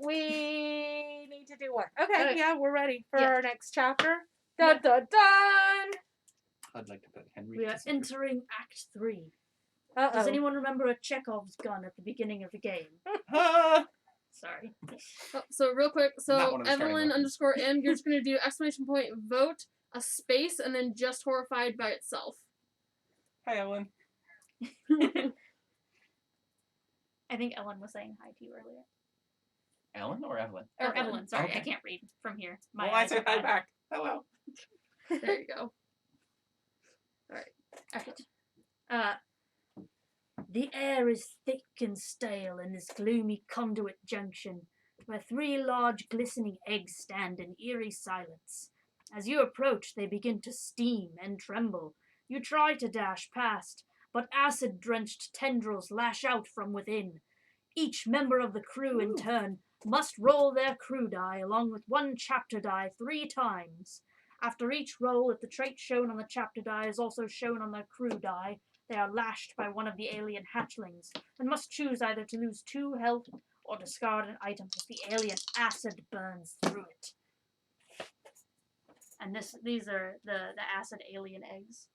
we need to do what? Okay, Alright. yeah, we're ready for Yeah. our next chapter. Dun dun dun. I'd like to put Henry. we are Kissinger. entering Act 3. Uh Does oh. anyone remember a Chekhov's gun at the beginning of the game? Ah! Sorry. Oh, so real quick, Not so one of the starting Evelyn weapons. _M, you're just gonna do !vote, a space, and then just Horrified by itself. Hi, Ellen. I think Ellen was saying hi to you earlier. Ellen or Evelyn? Or Evelyn, sorry. I Okay. can't read from here. My Well, I eyes say are hi bad. back. Hello. There you go. Alright. The air is thick and stale in this gloomy conduit junction, where 3 large glistening eggs stand in eerie silence. As you approach, they begin to steam and tremble. You try to dash past, but acid-drenched tendrils lash out from within. Each member of the crew, in turn, must roll their crew die along with 1 chapter die 3 times. After each roll, if the trait shown on the chapter die is also shown on the crew die, they are lashed by one of the alien hatchlings and must choose either to lose 2 health or discard an item as the alien acid burns through it. And these are the acid alien eggs.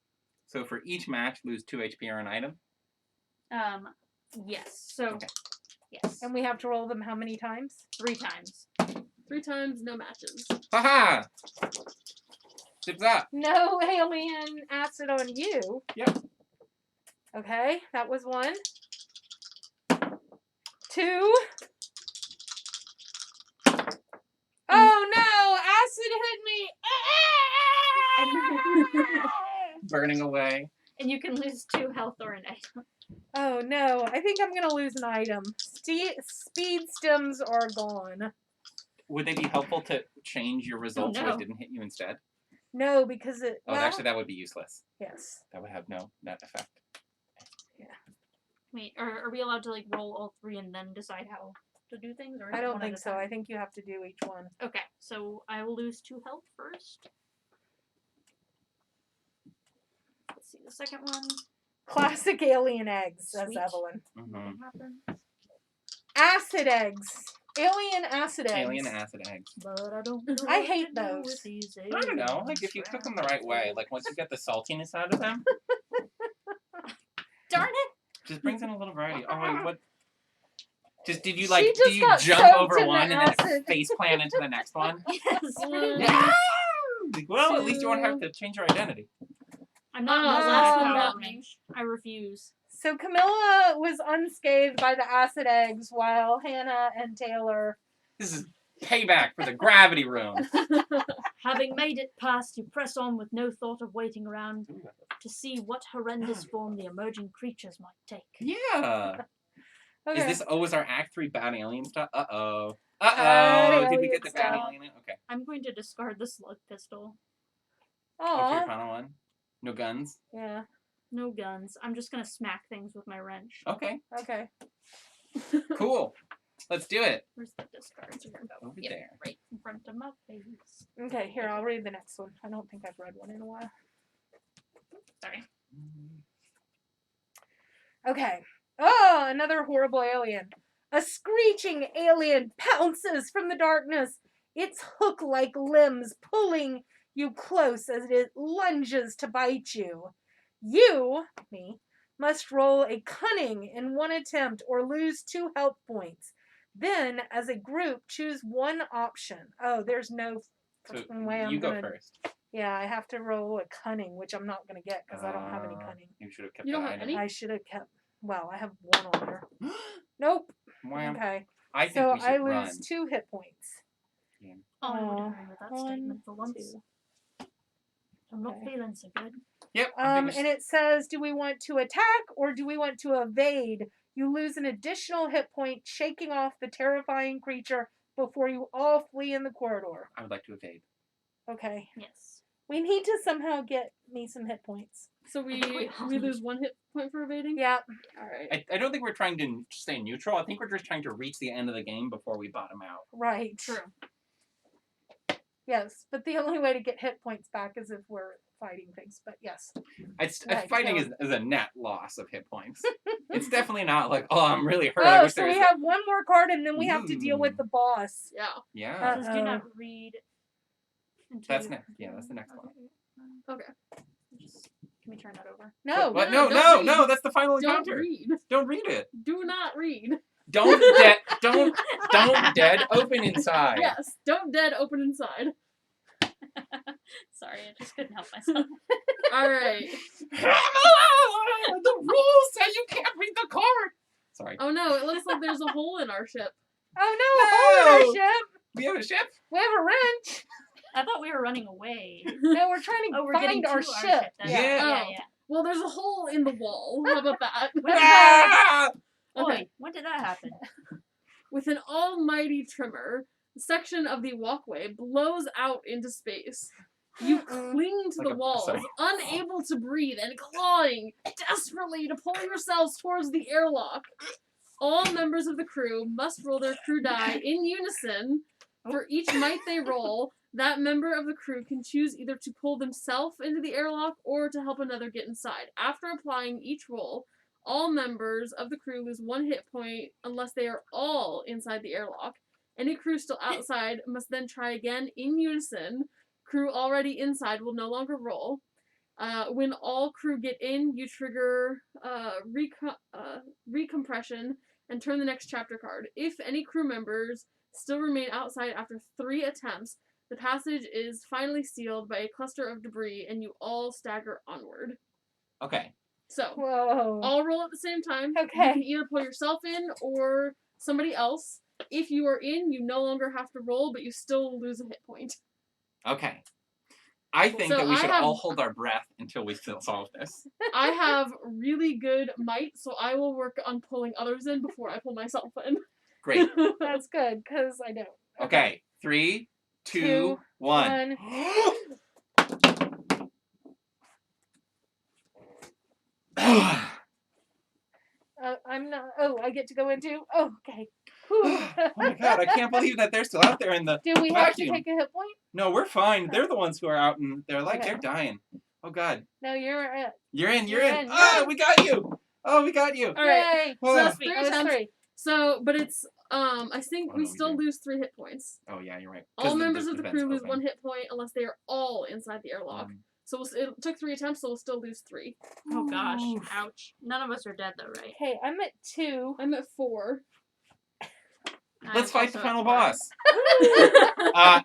So for each match, lose 2 HP or an item. Yes. So, Okay. yes. And we have to roll them how many times? 3 times. 3 times, no matches. Haha! Zips up. No alien acid on you. Yep. Okay, that was 1. 2. Oh no! Acid hit me! Burning away. And you can lose 2 health or an item. Oh no! I think I'm gonna lose an item. Speed stems are gone. Would they be helpful to change your result so no. it didn't hit you instead? No, because it. Oh, well, actually, that would be useless. yes. That would have no net effect. Wait, are we allowed to like roll all 3 and then decide how to do things? Or is I it don't one at think a so. time? I think you have to do each one. Okay, so I will lose 2 health first. Let's see the second one. Classic alien eggs, says Sweet. Evelyn. Mm-hmm. What happens? Acid eggs. Alien acid eggs. Alien acid eggs. But I don't know I what hate to do those. with these I don't know. alien Like, if you cook them the right way, like, once you get the saltiness out of them, Darn it! just brings in a little variety. Oh, wait, what? Just, did you, She like, just do you got jump soaked over in the one and then acid. face plant into the next one? Yes. Yeah! Like, well, at least you won't have to change your identity. I'm not in Oh, the that's last what power that range. I refuse. So Camilla was unscathed by the acid eggs while Hannah and Taylor. This is payback for the gravity room. Having made it past, you press on with no thought of waiting around to see what horrendous form the emerging creatures might take. Yeah. Okay. Is this always our Act 3 bad alien stuff? Uh-oh. Bad Uh-oh. Did we alien get the bad stuff. alien? Okay. I'm going to discard the slug pistol. Oh, for your Aw. final one? No guns? Yeah. No guns. I'm just going to smack things with my wrench. Okay. Okay. Cool. Let's do it. Where's the discards? Over Yeah, there. right in front of my face. Okay, here, I'll read the next one. I don't think I've read one in a while. Sorry. Okay. Oh, another horrible alien. A screeching alien pounces from the darkness, its hook-like limbs pulling you close as it lunges to bite you. You, me, must roll a cunning in one attempt or lose 2 health points. Then, as a group, choose one option. Oh, there's no So freaking way I'm you go gonna... first. Yeah, I have to roll a cunning, which I'm not going to get because I don't have any cunning. You should have kept You don't that have item. any? I should have kept... Well, I have 1 on there. Nope. Wow. Okay. I think So we should I run. lose 2 hit points. Oh, I would Oh, agree with that 1, statement for once. 2. I'm not Okay. feeling so good. Yep. I think we And it says, do we want to attack or do we want to evade? You lose an additional hit point, shaking off the terrifying creature before you all flee in the corridor. I would like to evade. Okay. Yes. We need to somehow get me some hit points. So we lose 1 hit point for evading? Yeah. Alright. I don't think we're trying to stay neutral. I think we're just trying to reach the end of the game before we bottom out. Right. True. Yes, but the only way to get hit points back is if we're fighting things. But yes. Fighting so- is a net loss of hit points. It's definitely not like, oh, I'm really hurt. Oh, I wish so there we was have 1 more card and then we have to deal with the boss. Yeah. Yeah. It says do not read. Until That's you- next. Yeah, that's the next one. Okay. Just, can we turn that over? No. What? no, No, don't no, read. that's the final Don't encounter. read. Don't read it. Do not read. Don't don't dead open inside. Yes. Don't dead open inside. Sorry, I just couldn't help myself. Alright. The rules say you can't read the card. Sorry. Oh no, it looks like there's a hole in our ship. Oh no, a hole in our No. ship. We have a ship. We have a wrench. I thought we were running away. No, we're trying to Oh, we're getting find our to ship. then. Yeah. yeah, Oh. yeah. Well, there's a hole in the wall. How about that? Ah! Okay. Boy, when did that happen? With an almighty tremor, a section of the walkway blows out into space. You cling to Like the a- walls, sorry. unable to breathe and clawing desperately to pull yourselves towards the airlock. All members of the crew must roll their crew die in unison. For each might they roll, that member of the crew can choose either to pull themselves into the airlock or to help another get inside. After applying each roll, all members of the crew lose 1 hit point unless they are all inside the airlock. Any crew still outside must then try again in unison. Crew already inside will no longer roll. When all crew get in, you trigger recompression and turn the next chapter card. If any crew members still remain outside after 3 attempts. The passage is finally sealed by a cluster of debris, and you all stagger onward. Okay. So, Whoa. all roll at the same time. You Okay. can either pull yourself in or somebody else. If you are in, you no longer have to roll, but you still lose a hit point. Okay. I think So that we I should have- all hold our breath until we solve this. I have really good might, so I will work on pulling others in before I pull myself in. Great. That's good, because I don't. Okay. 3, 2, Two, 1. I'm not. Oh, I get to go into. Oh, okay. Whew. Oh my god, I can't believe that they're still out there in the... Do we have to vacuum. take a hit point? No, we're fine. They're the ones who are out and they're like, Okay. they're dying. Oh god. No, you're it. You're in, you're You're in. in, Ah, you're in. we got you. Oh, we got you. All right. Yay! Oh. So that's 3 That was attempts. 3. So, but it's I think What we do we still do? lose 3 hit points. Oh yeah, you're right. 'Cause All members of the vent's crew lose open. 1 hit point unless they are all inside the airlock. So it took 3 attempts, so we'll still lose 3. Oh gosh. Oof. Ouch. None of us are dead though, right? Okay, I'm at 2. I'm at 4. Let's I'm fight the also at final 4. boss.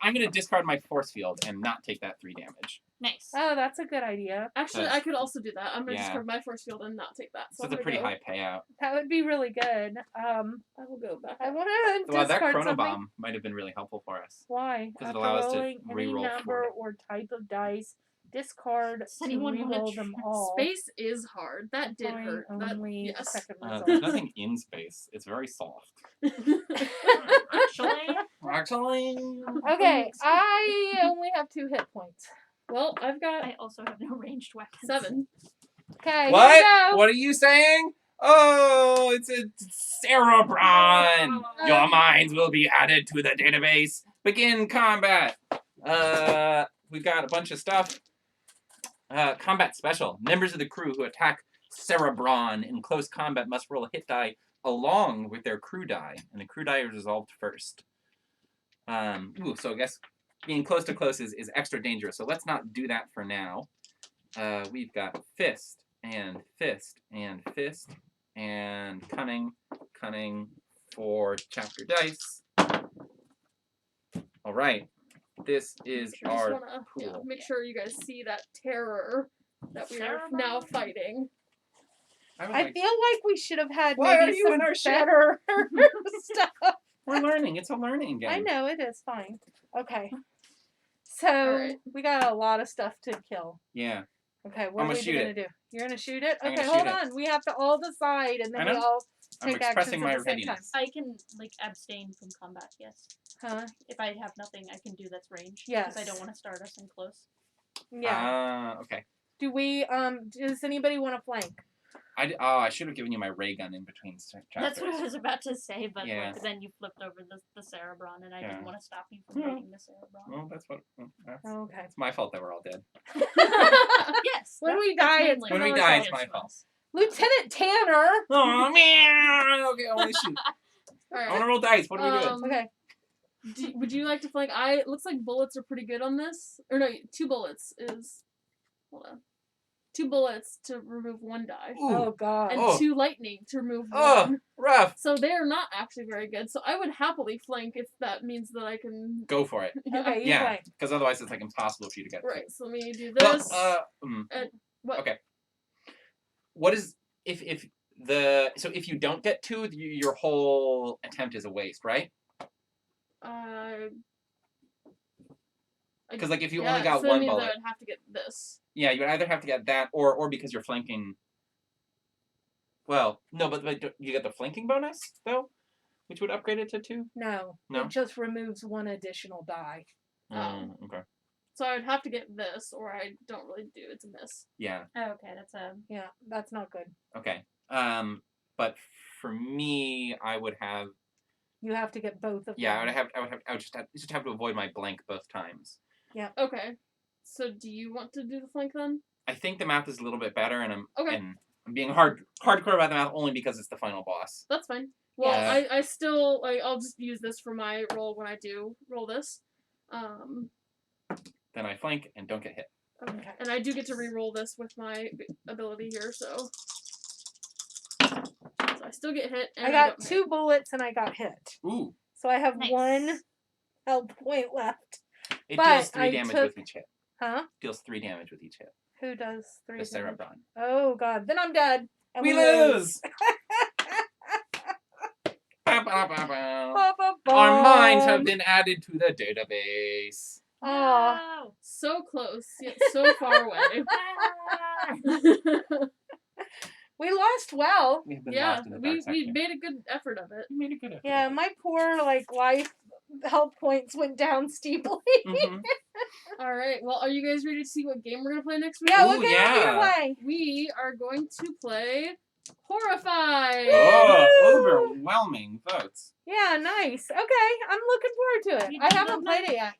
I'm gonna discard my force field and not take that 3 damage. Nice. Oh, that's a good idea. Actually, That's- I could also do that. I'm gonna Yeah. discard my force field and not take that. So I'm it's a gonna pretty go. high payout. That would be really good. I will go back. I want to Well, that discard chrono something. bomb might have been really helpful for us. Why? 'Cause it After allows us to rolling any re-roll number 4. or type of dice, discard Does to anyone wanna reroll them try- all. Space is hard. That did Find hurt. That, only yes. second There's result. nothing in space. It's very soft. Actually, Actually. Okay, I only have 2 hit points. Well, I've got I also have no ranged weapons. 7. Okay, What? here we go. What are you saying? Oh, it's a Cerebron. Your minds will be added to the database. Begin combat. We've got a bunch of stuff. Combat special. Members of the crew who attack Cerebron in close combat must roll a hit die along with their crew die, and the crew die is resolved first. So I guess being close to close is extra dangerous. So let's not do that for now. We've got fist and fist and fist and cunning for chapter dice. All right, this is I just our wanna pool. make sure you guys see that terror that we are Cerebron? now fighting. I would I like- feel like we should have had Why maybe are you some in our ship? better stuff. We're learning. It's a learning game. I know, it is fine. Okay. So, Alright. we got a lot of stuff to kill. Yeah. Okay, what I'm are gonna we shoot going to do? You're going to shoot it? I'm Okay, gonna hold shoot it. on. We have to all decide, and I then we know. all I'm take expressing actions my at the same time. readiness. I can abstain from combat. Yes. Huh? If I have nothing, I can do that's range. Yes. Because I don't want to start us in close. Yeah. Okay. Do we, does anybody want to flank? I should have given you my ray gun in between chapters. That's what I was about to say, but Yeah. like, then you flipped over the Cerebron, and I Yeah. didn't want to stop you from Yeah. raiding the Cerebron. Well, that's Okay. it's my fault that we're all dead. Yes. When that's- we that's die, it's mainly When what we it die, it's is my for fault. us. Lieutenant Tanner! Oh man! Okay, I want to shoot. I want Alright. to roll dice. What are we doing? Okay. Would you like to flank? It looks like bullets are pretty good on this. Or no, 2 bullets is. Hold on. 2 bullets to remove 1 die. Ooh. Oh, God. And Oh. 2 lightning to remove 1. Oh, rough. So they're not actually very good. So I would happily flank if that means that I can. Go for it. Okay, you Yeah, flank. because otherwise it's like impossible for you to get. Right. So let me do Well, this. What? Okay. What is if if you don't get 2, your whole attempt is a waste, right? Because like if you only got so that 1 means bullet, I'd have to get this. yeah, you would either have to get that or because you're flanking. Well, no, but you get the flanking bonus though, which would upgrade it to 2. No. No? It just removes 1 additional die. Okay. So I would have to get this, or I don't really do. It's a miss. Yeah. Oh, okay, that's a. Yeah, that's not good. Okay. But for me, I would have. You have to get both of Yeah, them. I would just have to avoid my blank both times. Okay. So do you want to do the flank then? I think the math is a little bit better, and Okay. I'm being hardcore about the math only because it's the final boss. That's fine. Well, Yeah. I still I'll just use this for my roll when I do roll this. Then I flank and don't get hit. Okay. And I do get to re-roll this with my ability here, so I still get hit. And I got don't 2 bullets and I got hit. Ooh. So I have Nice. 1 health point left. It But deals 3 I damage took- with each hit. Huh? Deals 3 damage with each hit. Who does 3 The damage? Cerebron. Oh god, then I'm dead. And We lose! Ba, ba, ba, ba. Ba, ba, Our minds have bum. been added to the database. Aw. No. So close, yet so far away. We lost well. We have been Yeah, lost in the dark we sector. made a good effort of it. We made a good effort. Yeah, my poor life health points went down steeply. Mm-hmm. All right. Well, are you guys ready to see what game we're gonna play next week? Yeah, Ooh, what game are we yeah. gonna play? We are going to play Horrify. Oh, Woo! overwhelming votes. Yeah, nice. Okay, I'm looking forward to it. You I did haven't that played it yet.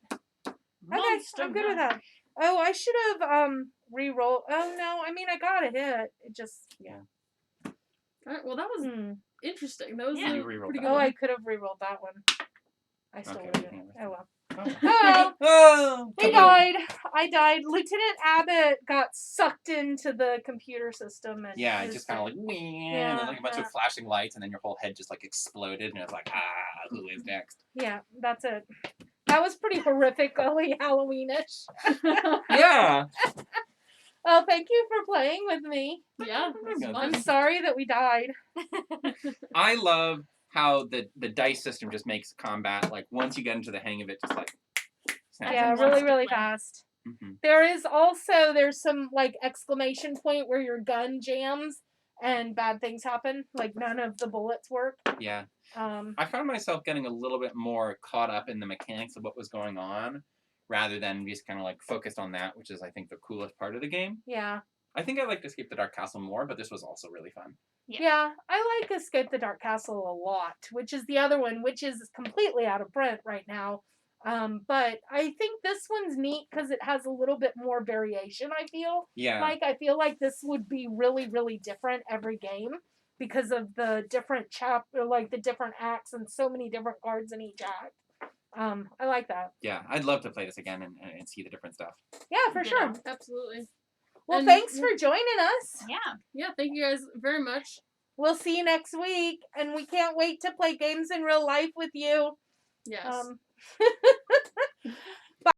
Okay, Monster I'm good with Mash. that. Oh, I should have re-rolled. Oh no, I mean I got a hit. It just All right. Well, that was interesting. That was Yeah. a You rerolled pretty that good Oh, one. I could have re-rolled that one. I still Okay, would we have. can Oh well. Oh. Oh well. Oh, We died. I died. Lieutenant Abbott got sucked into the computer system. And Yeah, it his- just kind of like, and Yeah, then like a bunch yeah. of flashing lights, and then your whole head just like exploded, and it was like, who is next? Yeah, that's it. That was pretty horrifically Halloweenish. Yeah. Well, thank you for playing with me. Yeah, it was Yeah, fun. I'm sorry that we died. I love how the dice system just makes combat, like, once you get into the hang of it, just like, snaps Yeah, and really, to really play. fast. Mhm. There's some exclamation point where your gun jams and bad things happen. Like none of the bullets work. Yeah. Um, I found myself getting a little bit more caught up in the mechanics of what was going on, rather than just kind of like focused on that, which is, I think, the coolest part of the game. yeah. I think I liked Escape the Dark Castle more, but this was also really fun. Yeah, I like Escape the Dark Castle a lot, which is the other one, which is completely out of print right now. But I think this one's neat because it has a little bit more variation, I feel. Yeah. I feel like this would be really, really different every game because of the different the different acts and so many different cards in each act. I like that. Yeah, I'd love to play this again and see the different stuff. Yeah, for Ditto. sure. Absolutely. Well, And- thanks for joining us. Yeah. Yeah, thank you guys very much. We'll see you next week, and we can't wait to play games in real life with you. Yes.